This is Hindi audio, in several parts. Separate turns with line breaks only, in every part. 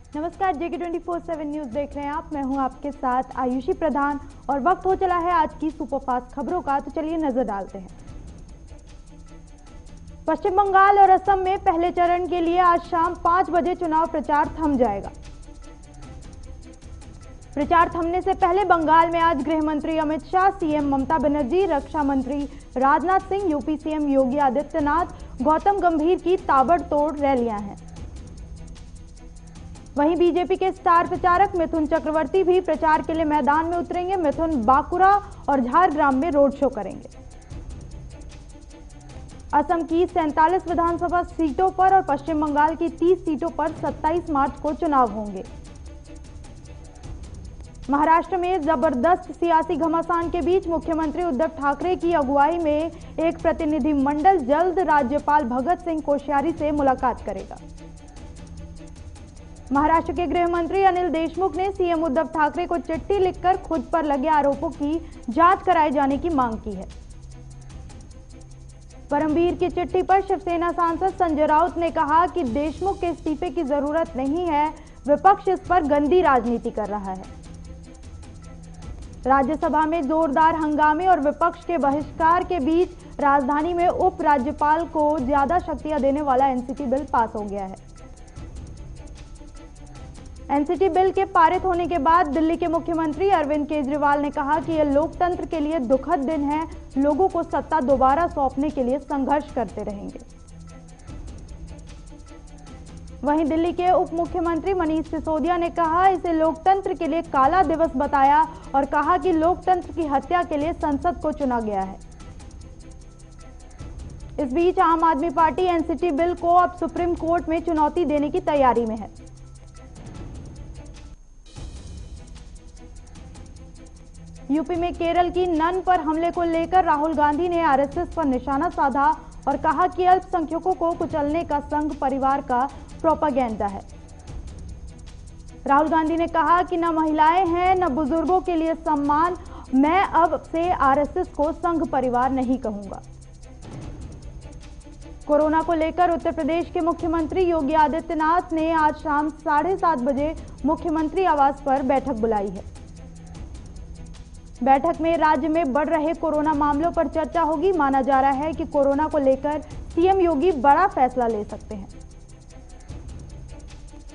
नमस्कार, JK 24/7 न्यूज देख रहे हैं आप। मैं हूं आपके साथ आयुषी प्रधान और वक्त हो चला है आज की सुपरफास्ट खबरों का। तो चलिए नजर डालते हैं। पश्चिम बंगाल और असम में पहले चरण के लिए आज शाम 5 बजे चुनाव प्रचार थम जाएगा। प्रचार थमने से पहले बंगाल में आज गृह मंत्री अमित शाह, सीएम ममता बनर्जी, रक्षा मंत्री राजनाथ सिंह, यूपी सीएम योगी आदित्यनाथ, गौतम गंभीर की ताबड़तोड़ रैलियां हैं। वहीं बीजेपी के स्टार प्रचारक मिथुन चक्रवर्ती भी प्रचार के लिए मैदान में उतरेंगे। मिथुन बांकुरा और झारग्राम में रोड शो करेंगे। असम की 47 विधानसभा सीटों पर और पश्चिम बंगाल की 30 सीटों पर 27 मार्च को चुनाव होंगे। महाराष्ट्र में जबरदस्त सियासी घमासान के बीच मुख्यमंत्री उद्धव ठाकरे की अगुवाई में एक प्रतिनिधिमंडल जल्द राज्यपाल भगत सिंह कोश्यारी से मुलाकात करेगा। महाराष्ट्र के गृह मंत्री अनिल देशमुख ने सीएम उद्धव ठाकरे को चिट्ठी लिखकर खुद पर लगे आरोपों की जांच कराए जाने की मांग की है। परमवीर की चिट्ठी पर शिवसेना सांसद संजय राउत ने कहा कि देशमुख के इस्तीफे की जरूरत नहीं है, विपक्ष इस पर गंदी राजनीति कर रहा है। राज्यसभा में जोरदार हंगामे और विपक्ष के बहिष्कार के बीच राजधानी में उप राज्यपाल को ज्यादा शक्तियां देने वाला एनसीटी बिल पास हो गया है। एनसीटी बिल के पारित होने के बाद दिल्ली के मुख्यमंत्री अरविंद केजरीवाल ने कहा कि यह लोकतंत्र के लिए दुखद दिन है, लोगों को सत्ता दोबारा सौंपने के लिए संघर्ष करते रहेंगे। वहीं दिल्ली के उप मुख्यमंत्री मनीष सिसोदिया ने कहा, इसे लोकतंत्र के लिए काला दिवस बताया और कहा कि लोकतंत्र की हत्या के लिए संसद को चुना गया है। इस बीच आम आदमी पार्टी एनसीटी बिल को अब सुप्रीम कोर्ट में चुनौती देने की तैयारी में है। यूपी में केरल की नन पर हमले को लेकर राहुल गांधी ने आरएसएस पर निशाना साधा और कहा कि अल्पसंख्यकों को कुचलने का संघ परिवार का प्रोपेगेंडा है। राहुल गांधी ने कहा कि न महिलाएं हैं न बुजुर्गों के लिए सम्मान, मैं अब से आरएसएस को संघ परिवार नहीं कहूंगा। कोरोना को लेकर उत्तर प्रदेश के मुख्यमंत्री योगी आदित्यनाथ ने आज शाम 7:30 बजे मुख्यमंत्री आवास पर बैठक बुलाई है। बैठक में राज्य में बढ़ रहे कोरोना मामलों पर चर्चा होगी। माना जा रहा है कि कोरोना को लेकर सीएम योगी बड़ा फैसला ले सकते हैं।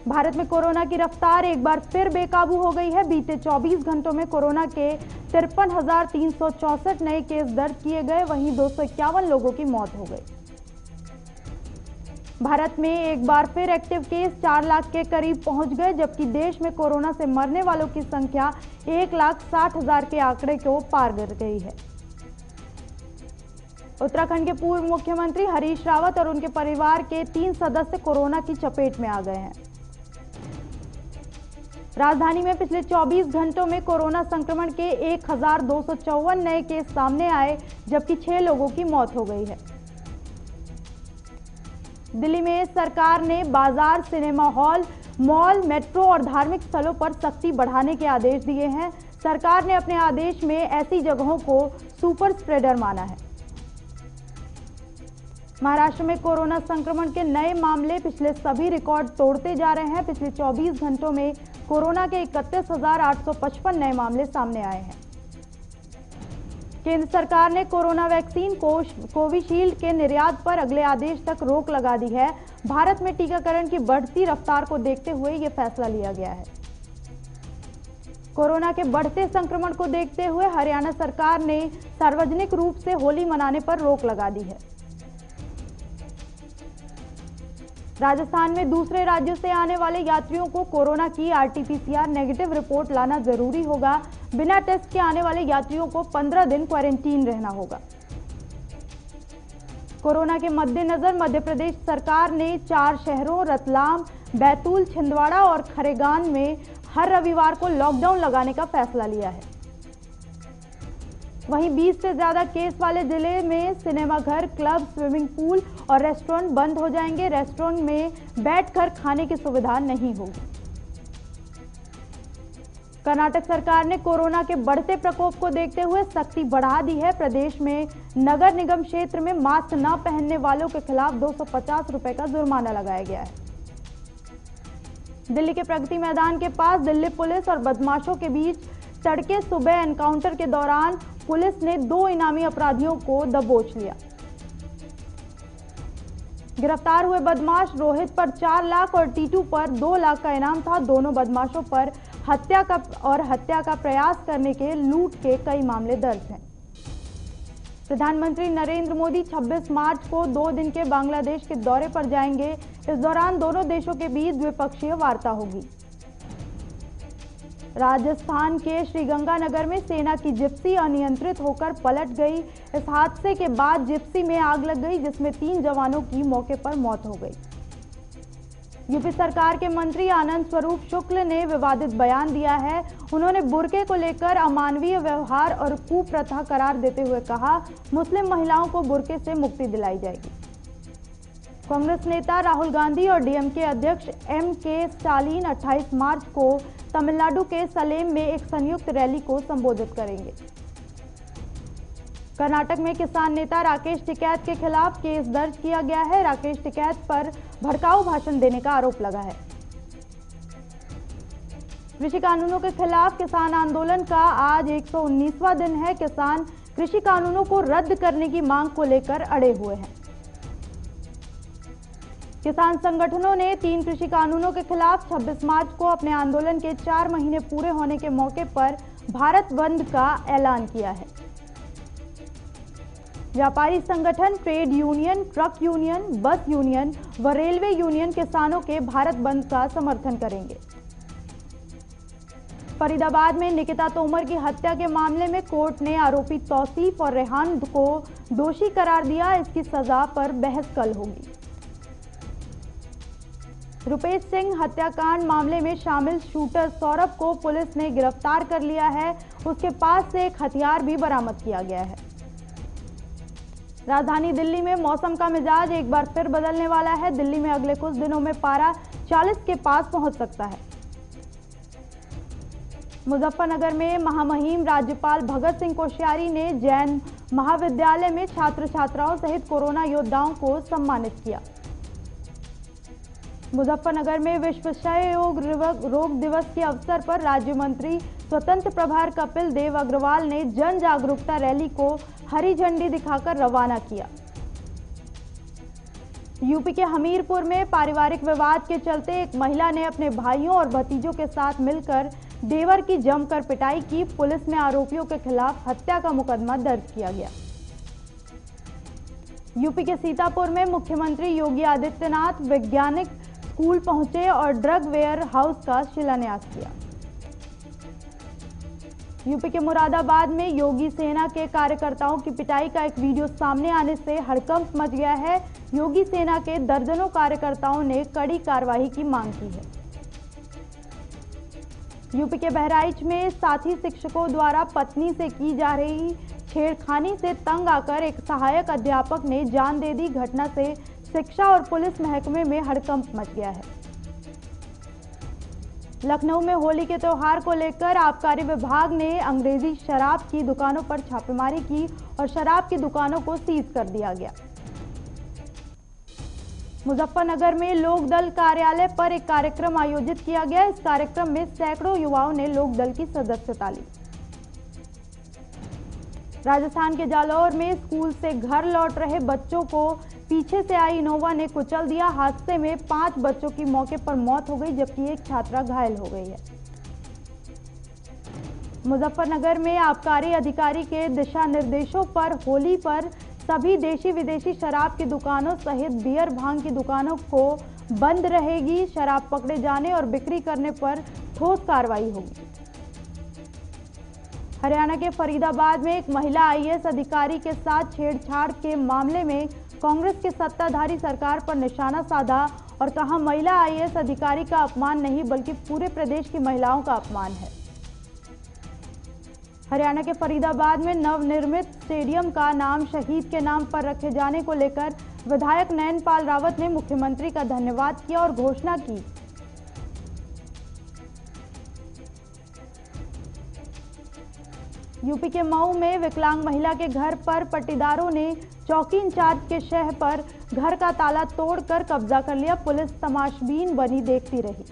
भारत में कोरोना की रफ्तार एक बार फिर बेकाबू हो गई है। बीते 24 घंटों में कोरोना के 53,364 नए केस दर्ज किए गए, वहीं 251 लोगों की मौत हो गई। भारत में एक बार फिर एक्टिव केस 4 लाख के करीब पहुंच गए, जबकि देश में कोरोना से मरने वालों की संख्या 1,60,000 के आंकड़े को पार कर गई है। उत्तराखंड के पूर्व मुख्यमंत्री हरीश रावत और उनके परिवार के 3 सदस्य कोरोना की चपेट में आ गए हैं। राजधानी में पिछले 24 घंटों में कोरोना संक्रमण के 1,254 नए केस सामने आए, जबकि 6 लोगों की मौत हो गई है। दिल्ली में सरकार ने बाजार, सिनेमा हॉल, मॉल, मेट्रो और धार्मिक स्थलों पर सख्ती बढ़ाने के आदेश दिए हैं। सरकार ने अपने आदेश में ऐसी जगहों को सुपर स्प्रेडर माना है। महाराष्ट्र में कोरोना संक्रमण के नए मामले पिछले सभी रिकॉर्ड तोड़ते जा रहे हैं। पिछले 24 घंटों में कोरोना के 31,855 नए मामले सामने आए हैं। केंद्र सरकार ने कोरोना वैक्सीन कोविशील्ड के निर्यात पर अगले आदेश तक रोक लगा दी है। भारत में टीकाकरण की बढ़ती रफ्तार को देखते हुए यह फैसला लिया गया है। कोरोना के बढ़ते संक्रमण को देखते हुए हरियाणा सरकार ने सार्वजनिक रूप से होली मनाने पर रोक लगा दी है। राजस्थान में दूसरे राज्यों से आने वाले यात्रियों को कोरोना की आरटीपीसीआर नेगेटिव रिपोर्ट लाना जरूरी होगा। बिना टेस्ट के आने वाले यात्रियों को 15 दिन क्वारंटीन रहना होगा। कोरोना के मद्देनजर मध्य प्रदेश सरकार ने 4 शहरों रतलाम, बैतूल, छिंदवाड़ा और खरेगान में हर रविवार को लॉकडाउन लगाने का फैसला लिया है। वहीं 20 से ज्यादा केस वाले जिले में सिनेमाघर, क्लब, स्विमिंग पूल और रेस्टोरेंट बंद हो जाएंगे। रेस्टोरेंट में बैठकर खाने की सुविधा नहीं होगी। कर्नाटक सरकार ने कोरोना के बढ़ते प्रकोप को देखते हुए सख्ती बढ़ा दी है। प्रदेश में नगर निगम क्षेत्र में मास्क न पहनने वालों के खिलाफ 250 रुपए का जुर्माना लगाया गया है। दिल्ली के प्रगति मैदान के पास दिल्ली पुलिस और बदमाशों के बीच तड़के सुबह एनकाउंटर के दौरान पुलिस ने 2 इनामी अपराधियों को दबोच लिया। गिरफ्तार हुए बदमाश रोहित पर 4 लाख और टीटू पर 2 लाख का इनाम था। दोनों बदमाशों पर हत्या का प्रयास करने के लूट के कई मामले दर्ज हैं। प्रधानमंत्री नरेंद्र मोदी 26 मार्च को 2 दिन के बांग्लादेश के दौरे पर जाएंगे। इस दौरान दोनों देशों के बीच द्विपक्षीय वार्ता होगी। राजस्थान के श्रीगंगानगर में सेना की जिप्सी अनियंत्रित होकर पलट गई। इस हादसे के बाद जिप्सी में आग लग गई, जिसमें 3 जवानों की मौके पर मौत हो गई। यूपी सरकार के मंत्री आनंद स्वरूप शुक्ल ने विवादित बयान दिया है। उन्होंने बुर्के को लेकर अमानवीय व्यवहार और कुप्रथा करार देते हुए कहा, मुस्लिम महिलाओं को बुर्के से मुक्ति दिलाई जाएगी। कांग्रेस नेता राहुल गांधी और डीएमके अध्यक्ष एमके स्टालिन 28 मार्च को तमिलनाडु के सलेम में एक संयुक्त रैली को संबोधित करेंगे। कर्नाटक में किसान नेता राकेश टिकैत के खिलाफ केस दर्ज किया गया है। राकेश टिकैत पर भड़काऊ भाषण देने का आरोप लगा है। कृषि कानूनों के खिलाफ किसान आंदोलन का आज 119वां दिन है। किसान कृषि कानूनों को रद्द करने की मांग को लेकर अड़े हुए हैं। किसान संगठनों ने 3 कृषि कानूनों के खिलाफ 26 मार्च को अपने आंदोलन के 4 महीने पूरे होने के मौके पर भारत बंद का ऐलान किया है। व्यापारी संगठन, ट्रेड यूनियन, ट्रक यूनियन, बस यूनियन व रेलवे यूनियन किसानों के भारत बंद का समर्थन करेंगे। फरीदाबाद में निकिता तोमर की हत्या के मामले में कोर्ट ने आरोपी तौसीफ और रेहान को दोषी करार दिया। इसकी सजा पर बहस कल होगी। रुपेश सिंह हत्याकांड मामले में शामिल शूटर सौरभ को पुलिस ने गिरफ्तार कर लिया है। उसके पास से एक हथियार भी बरामद किया गया है। राजधानी दिल्ली में मौसम का मिजाज एक बार फिर बदलने वाला है। दिल्ली में अगले कुछ दिनों में पारा 40 के पास पहुंच सकता है। मुजफ्फरनगर में महामहिम राज्यपाल भगत सिंह कोश्यारी ने जैन महाविद्यालय में छात्र छात्राओं सहित कोरोना योद्धाओं को सम्मानित किया। मुजफ्फरनगर में विश्व क्षय रोग दिवस के अवसर पर राज्य मंत्री स्वतंत्र प्रभार कपिल देव अग्रवाल ने जन जागरूकता रैली को हरी झंडी दिखाकर रवाना किया। यूपी के हमीरपुर में पारिवारिक विवाद के चलते एक महिला ने अपने भाइयों और भतीजों के साथ मिलकर देवर की जमकर पिटाई की। पुलिस में आरोपियों के खिलाफ हत्या का मुकदमा दर्ज किया गया। यूपी के सीतापुर में मुख्यमंत्री योगी आदित्यनाथ वैज्ञानिक स्कूल पहुंचे और ड्रग वेयर हाउस का शिलान्यास किया। यूपी के मुरादाबाद में योगी सेना के कार्यकर्ताओं की पिटाई का एक वीडियो सामने आने से हड़कंप मच गया है। योगी सेना के दर्जनों कार्यकर्ताओं ने कड़ी कार्रवाई की मांग की है। यूपी के बहराइच में साथी शिक्षकों द्वारा पत्नी से की जा रही छेड़खानी से तंग आकर एक सहायक अध्यापक ने जान दे दी। घटना से शिक्षा और पुलिस महकमे में हड़कंप मच गया है। लखनऊ में होली के त्योहार को लेकर आबकारी विभाग ने अंग्रेजी शराब की दुकानों पर छापेमारी की और शराब की दुकानों को सीज कर दिया गया। मुजफ्फरनगर में लोकदल कार्यालय पर एक कार्यक्रम आयोजित किया गया। इस कार्यक्रम में सैकड़ों युवाओं ने लोकदल की सदस्यता ली। राजस्थान के जालौर में स्कूल से घर लौट रहे बच्चों को पीछे से आई इनोवा ने कुचल दिया। हादसे में 5 बच्चों की मौके पर मौत हो गई, जबकि एक छात्रा घायल हो गई है। मुजफ्फरनगर में आबकारी अधिकारी के दिशा निर्देशों पर होली पर सभी देशी विदेशी शराब की दुकानों सहित बियर भांग की दुकानों को बंद रहेगी। शराब पकड़े जाने और बिक्री करने पर ठोस कार्रवाई होगी। हरियाणा के फरीदाबाद में एक महिला आईएएस अधिकारी के साथ छेड़छाड़ के मामले में कांग्रेस की सत्ताधारी सरकार पर निशाना साधा और कहा, महिला आईएएस अधिकारी का अपमान नहीं बल्कि पूरे प्रदेश की महिलाओं का अपमान है। हरियाणा के फरीदाबाद में नवनिर्मित स्टेडियम का नाम शहीद के नाम पर रखे जाने को लेकर विधायक नयनपाल रावत ने मुख्यमंत्री का धन्यवाद किया और घोषणा की यूपी के मऊ में विकलांग महिला के घर पर पट्टीदारों ने चौकी इंचार्ज के शह पर घर का ताला तोड़कर कब्जा कर लिया। पुलिस तमाशबीन बनी देखती रही।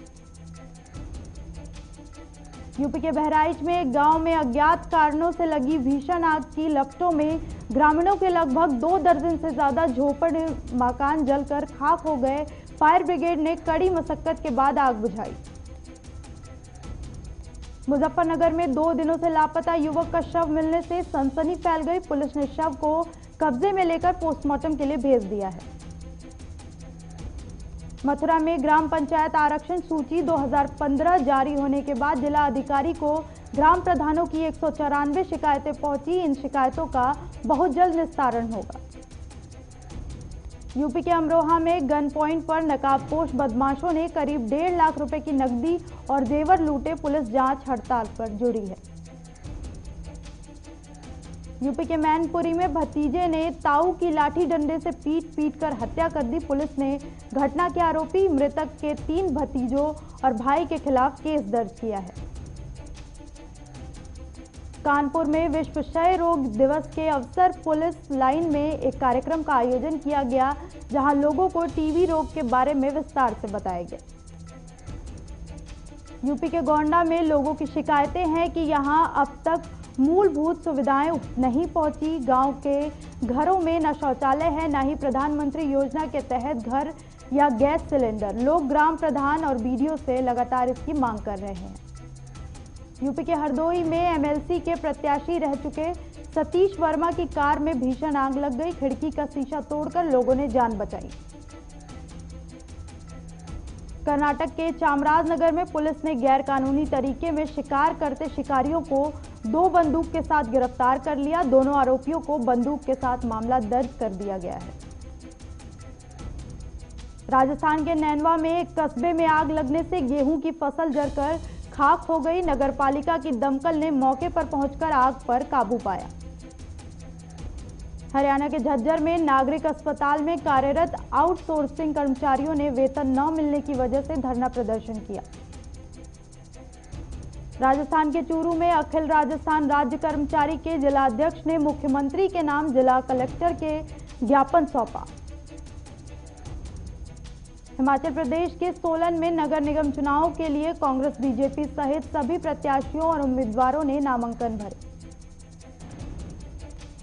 यूपी के बहराइच में एक गांव में अज्ञात कारणों से लगी भीषण आग की लपटों में ग्रामीणों के लगभग 2 दर्जन से ज्यादा झोपड़ मकान जलकर खाक हो गए। फायर ब्रिगेड ने कड़ी मशक्कत के बाद आग बुझाई। मुजफ्फरनगर में 2 दिनों से लापता युवक का शव मिलने से सनसनी फैल गई। पुलिस ने शव को कब्जे में लेकर पोस्टमार्टम के लिए भेज दिया है। मथुरा में ग्राम पंचायत आरक्षण सूची 2015 जारी होने के बाद जिला अधिकारी को ग्राम प्रधानों की 194 शिकायतें पहुंची। इन शिकायतों का बहुत जल्द निस्तारण होगा। यूपी के अमरोहा में गन पॉइंट पर नकाबपोश बदमाशों ने करीब 1.5 लाख रुपए की नकदी और जेवर लूटे। पुलिस जांच हड़ताल पर जुड़ी है। यूपी के मैनपुरी में भतीजे ने ताऊ की लाठी डंडे से पीट कर हत्या कर दी। पुलिस ने घटना के आरोपी मृतक के 3 भतीजों और भाई के खिलाफ केस दर्ज किया है। कानपुर में विश्व क्षय रोग दिवस के अवसर पुलिस लाइन में एक कार्यक्रम का आयोजन किया गया, जहां लोगों को टीबी रोग के बारे में विस्तार से बताया गया। यूपी के गोंडा में लोगों की शिकायतें हैं कि यहां अब तक मूलभूत सुविधाएं नहीं पहुंची। गांव के घरों में न शौचालय है, न ही प्रधानमंत्री योजना के तहत घर या गैस सिलेंडर। लोग ग्राम प्रधान और बीडीओ से लगातार इसकी मांग कर रहे हैं। यूपी के हरदोई में एमएलसी के प्रत्याशी रह चुके सतीश वर्मा की कार में भीषण आग लग गई। खिड़की का शीशा तोड़कर लोगों ने जान बचाई। कर्नाटक के चामराजनगर में पुलिस ने गैर कानूनी तरीके में शिकार करते शिकारियों को 2 बंदूक के साथ गिरफ्तार कर लिया। दोनों आरोपियों को बंदूक के साथ मामला दर्ज कर दिया गया है। राजस्थान के नैनवा में एक कस्बे में आग लगने से गेहूं की फसल जलकर खाक हो गई। नगरपालिका की दमकल ने मौके पर पहुंचकर आग पर काबू पाया। हरियाणा के झज्जर में नागरिक अस्पताल में कार्यरत आउटसोर्सिंग कर्मचारियों ने वेतन न मिलने की वजह से धरना प्रदर्शन किया। राजस्थान के चूरू में अखिल राजस्थान राज्य कर्मचारी के जिलाध्यक्ष ने मुख्यमंत्री के नाम जिला कलेक्टर के ज्ञापन सौंपा। हिमाचल प्रदेश के सोलन में नगर निगम चुनाव के लिए कांग्रेस, बीजेपी सहित सभी प्रत्याशियों और उम्मीदवारों ने नामांकन भरे।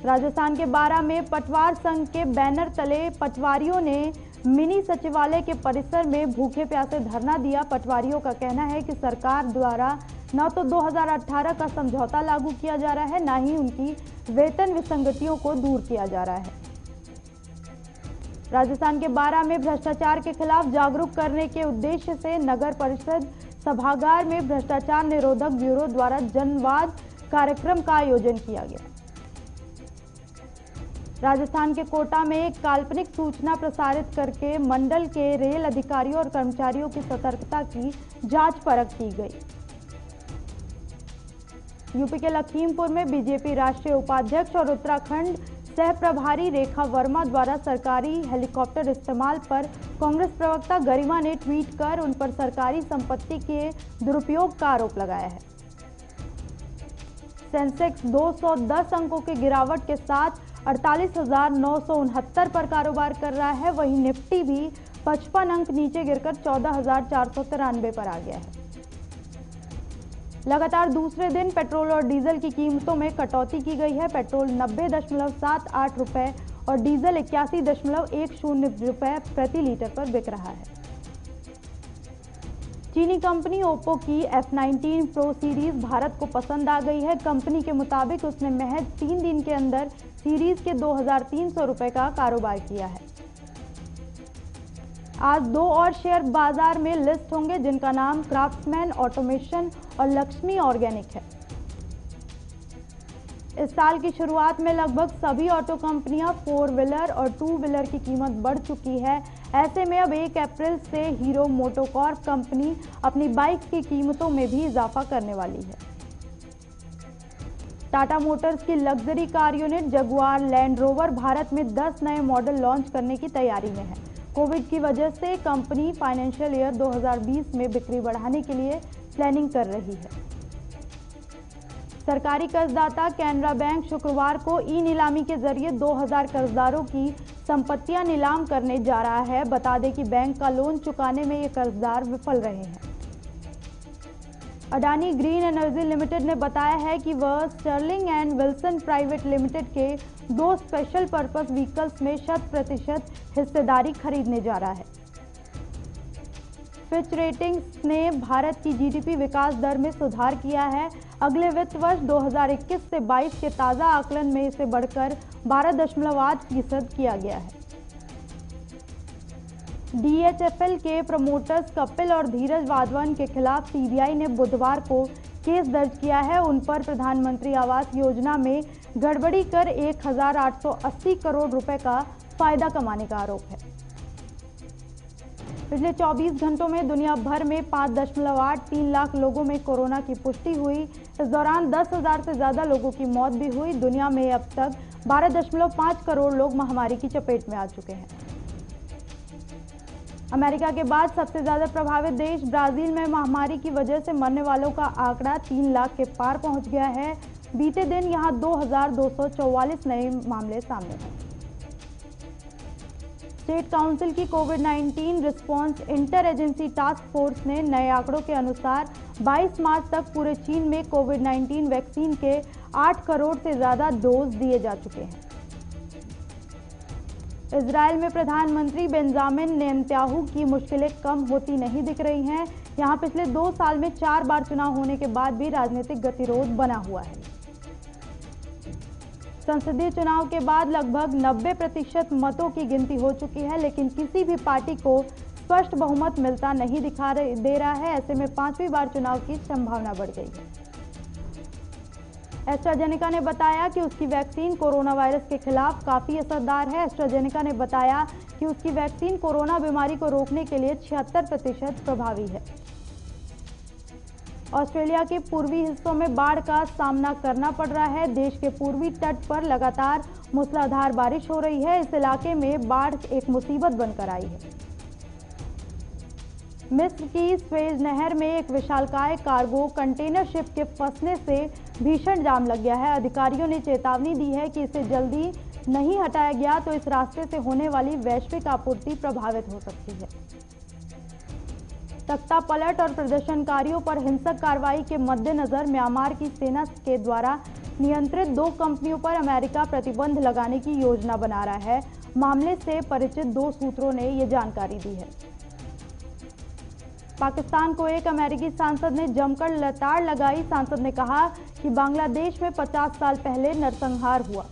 राजस्थान के बारां में पटवार संघ के बैनर तले पटवारियों ने मिनी सचिवालय के परिसर में भूखे प्यासे धरना दिया। पटवारियों का कहना है कि सरकार द्वारा न तो 2018 का समझौता लागू किया जा रहा है, न ही उनकी वेतन विसंगतियों को दूर किया जा रहा है। राजस्थान के बारां में भ्रष्टाचार के खिलाफ जागरूक करने के उद्देश्य से नगर परिषद सभागार में भ्रष्टाचार निरोधक ब्यूरो द्वारा जनवाद कार्यक्रम का आयोजन किया गया। राजस्थान के कोटा में एक काल्पनिक सूचना प्रसारित करके मंडल के रेल अधिकारियों और कर्मचारियों की सतर्कता की जांच परख की गई। यूपी के लखीमपुर में बीजेपी राष्ट्रीय उपाध्यक्ष और उत्तराखंड सह प्रभारी रेखा वर्मा द्वारा सरकारी हेलीकॉप्टर इस्तेमाल पर कांग्रेस प्रवक्ता गरिमा ने ट्वीट कर उन पर सरकारी संपत्ति के दुरुपयोग का आरोप लगाया है। सेंसेक्स 210 अंकों की गिरावट के साथ 48,969 पर कारोबार कर रहा है। वहीं निफ्टी भी 55 अंक नीचे गिरकर 14,493 पर आ गया है। लगातार दूसरे दिन पेट्रोल और डीजल की कीमतों में कटौती की गई है। पेट्रोल 90.78 रुपए और डीजल 81.10 रुपए प्रति लीटर पर बिक रहा है। चीनी कंपनी ओप्पो की F19 प्रो सीरीज भारत को पसंद आ गई है। कंपनी के मुताबिक उसने महज 3 दिन के अंदर सीरीज के 2,300 रुपए का कारोबार किया है। आज 2 और शेयर बाजार में लिस्ट होंगे, जिनका नाम क्राफ्ट्समैन ऑटोमेशन और लक्ष्मी ऑर्गेनिक है। इस साल की शुरुआत में लगभग सभी ऑटो कंपनियां 4 व्हीलर और 2 व्हीलर की कीमत बढ़ चुकी है। ऐसे में अब 1 अप्रैल से हीरो मोटोकॉर्प कंपनी अपनी बाइक की कीमतों में भी इजाफा करने वाली है। टाटा मोटर्स की luxury car unit Jaguar land rover Bharat में 10 नए मॉडल लॉन्च करने की तैयारी में है। कोविड की वजह से कंपनी फाइनेंशियल ईयर 2020 में बिक्री बढ़ाने के लिए प्लानिंग कर रही है। सरकारी कर्जदाता कैनरा बैंक शुक्रवार को ई नीलामी के जरिए 2000 कर्जदारों की संपत्तियां नीलाम करने जा रहा है। बता दें कि बैंक का लोन चुकाने में ये कर्जदार विफल रहे हैं। अडानी ग्रीन एनर्जी लिमिटेड ने बताया है कि वह Sterling and Wilson private limited के 2 स्पेशल पर्पस व्हीकल्स में 100% हिस्सेदारी खरीदने जा रहा है। फिच रेटिंग्स ने भारत की जीडीपी विकास दर में सुधार किया है। अगले वित्त वर्ष 2021 से 22 के ताज़ा आकलन में इसे बढ़कर 12.8% किया गया है। डीएचएफएल के प्रमोटर्स कपिल और धीरज वाधवन के खिलाफ सीबीआई ने बुधवार को केस दर्ज किया है। उन पर प्रधानमंत्री आवास योजना में गड़बड़ी कर 1,880 करोड़ रुपए का फायदा कमाने का आरोप है। पिछले 24 घंटों में दुनिया भर में 5.83 लाख लोगों में कोरोना की पुष्टि हुई। इस दौरान 10,000 से ज्यादा लोगों की मौत भी हुई। दुनिया में अब तक 12.5 करोड़ लोग महामारी की चपेट में आ चुके हैं। अमेरिका के बाद सबसे ज्यादा प्रभावित देश ब्राजील में महामारी की वजह से मरने वालों का आंकड़ा 3 लाख के पार पहुंच गया है। बीते दिन यहां 2,244 नए मामले सामने आए। स्टेट काउंसिल की कोविड-19 response inter agency task force ने नए आंकड़ों के अनुसार 22 मार्च तक पूरे चीन में कोविड-19 वैक्सीन के 8 करोड़ से ज्यादा डोज दिए जा चुके हैं। इजराइल में प्रधानमंत्री बेंजामिन नेतन्याहू की मुश्किलें कम होती नहीं दिख रही हैं। यहां पिछले 2 साल में 4 बार चुनाव होने के बाद भी राजनीतिक गतिरोध बना हुआ है। संसदीय चुनाव के बाद लगभग 90% मतों की गिनती हो चुकी है, लेकिन किसी भी पार्टी को स्पष्ट बहुमत मिलता नहीं दे रहा है। ऐसे में 5वीं बार चुनाव की संभावना बढ़ गई है। एस्ट्राजेनेका ने बताया कि उसकी वैक्सीन कोरोना वायरस के खिलाफ काफी असरदार है। एस्ट्राजेनेका ने बताया कि उसकी वैक्सीन कोरोना बीमारी को रोकने के लिए 76% प्रभावी है। ऑस्ट्रेलिया के पूर्वी हिस्सों में बाढ़ का सामना करना पड़ रहा है। देश के पूर्वी तट पर लगातार मूसलाधार बारिश हो रही है। इस इलाके में बाढ़ एक मुसीबत बनकर आई है। मिस्र की स्वेज नहर में एक विशालकाय कार्गो कंटेनर शिप के फंसने से भीषण जाम लग गया है। अधिकारियों ने चेतावनी दी है कि इसे जल्दी नहीं हटाया गया तो इस रास्ते से होने वाली वैश्विक आपूर्ति प्रभावित हो सकती है। तख्ता पलट और प्रदर्शनकारियों पर हिंसक कार्रवाई के मद्देनजर म्यांमार की सेना के द्वारा नियंत्रित 2 कंपनियों पर अमेरिका प्रतिबंध लगाने की योजना बना रहा है। मामले से परिचित 2 सूत्रों ने ये जानकारी दी है। पाकिस्तान को एक अमेरिकी सांसद ने जमकर लताड़ लगाई। सांसद ने कहा कि बांग्लादेश में 50 साल पहले नरसंहार हुआ।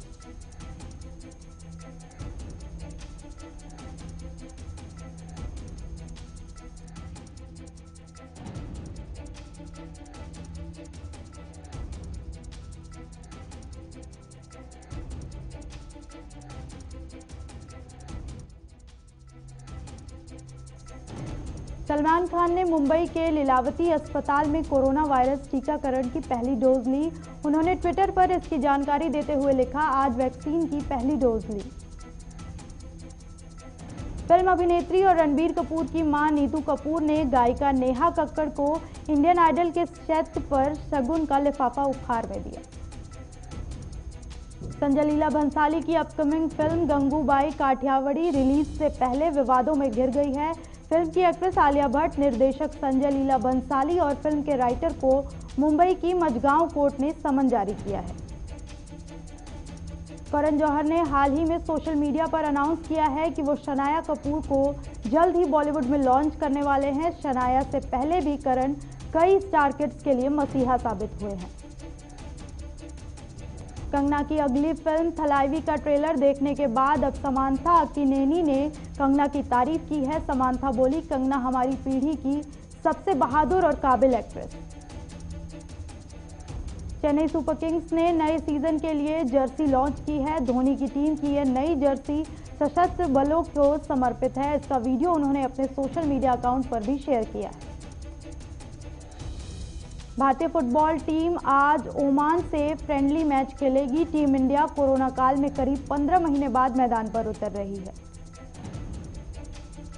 सलमान खान ने मुंबई के लीलावती अस्पताल में कोरोना वायरस टीकाकरण की पहली डोज ली। उन्होंने ट्विटर पर इसकी जानकारी देते हुए लिखा, आज वैक्सीन की पहली डोज ली। फिल्म अभिनेत्री और रणबीर कपूर की मां नीतू कपूर ने गायिका नेहा कक्कड़ को इंडियन आइडल के सेट पर शगुन का लिफाफा उपहार में दिया। संजय लीला भंसाली की upcoming film Gangubai Kathiawadi release से पहले विवादों में घिर गई है। फिल्म की एक्ट्रेस आलिया भट्ट, निर्देशक संजय लीला भंसाली और फिल्म के राइटर को मुंबई की मझगांव कोर्ट ने समन जारी किया है। करण जौहर ने हाल ही में सोशल मीडिया पर अनाउंस किया है कि वो शनाया कपूर को जल्द ही बॉलीवुड में लॉन्च करने वाले हैं। शनाया से पहले भी करण कई स्टार किड्स के लिए मसीहा साबित हुए हैं। कंगना की अगली फिल्म थलाइवी का ट्रेलर देखने के बाद अब समांथा अक्किनेनी ने कंगना की तारीफ की है। समांथा बोली, कंगना हमारी पीढ़ी की सबसे बहादुर और काबिल एक्ट्रेस। चेन्नई सुपर किंग्स ने नए सीजन के लिए जर्सी लॉन्च की है। धोनी की टीम की यह नई जर्सी सशस्त्र बलों को समर्पित है। इसका वीडियो उन्होंने अपने सोशल मीडिया अकाउंट पर भी शेयर किया है। भारतीय फुटबॉल टीम आज ओमान से फ्रेंडली मैच खेलेगी। टीम इंडिया कोरोना काल में करीब 15 महीने बाद मैदान पर उतर रही है।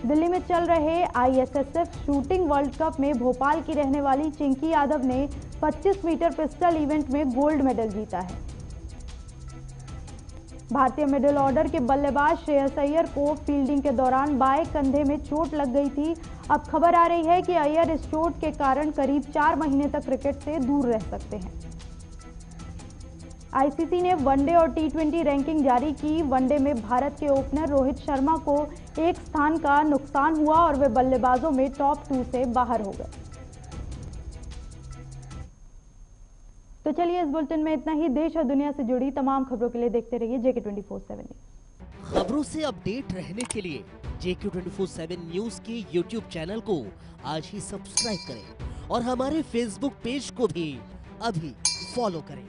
दिल्ली में चल रहे आईएसएसएफ शूटिंग वर्ल्ड कप में भोपाल की रहने वाली चिंकी यादव ने 25 मीटर पिस्टल इवेंट में गोल्ड मेडल जीता है। भारतीय मिडिल ऑर्डर के बल्लेबाज श्रेयस अय्यर को फील्डिंग के दौरान बाएं कंधे में चोट लग गई थी। अब खबर आ रही है कि अय्यर इस चोट के कारण करीब 4 महीने तक क्रिकेट से दूर रह सकते हैं। आईसीसी ने वनडे और टी20 रैंकिंग जारी की। वनडे में भारत के ओपनर रोहित शर्मा को एक स्थान का नुकसान हुआ और वे बल्लेबाजों में टॉप 2 से बाहर हो गए। तो चलिए, इस बुलेटिन में इतना ही। देश और दुनिया से जुड़ी तमाम खबरों के लिए देखते रहिए JK24/7 न्यूज।
खबरों से अपडेट रहने के लिए JK24/7 न्यूज के YouTube चैनल को आज ही सब्सक्राइब करें और हमारे Facebook पेज को भी अभी फॉलो करें।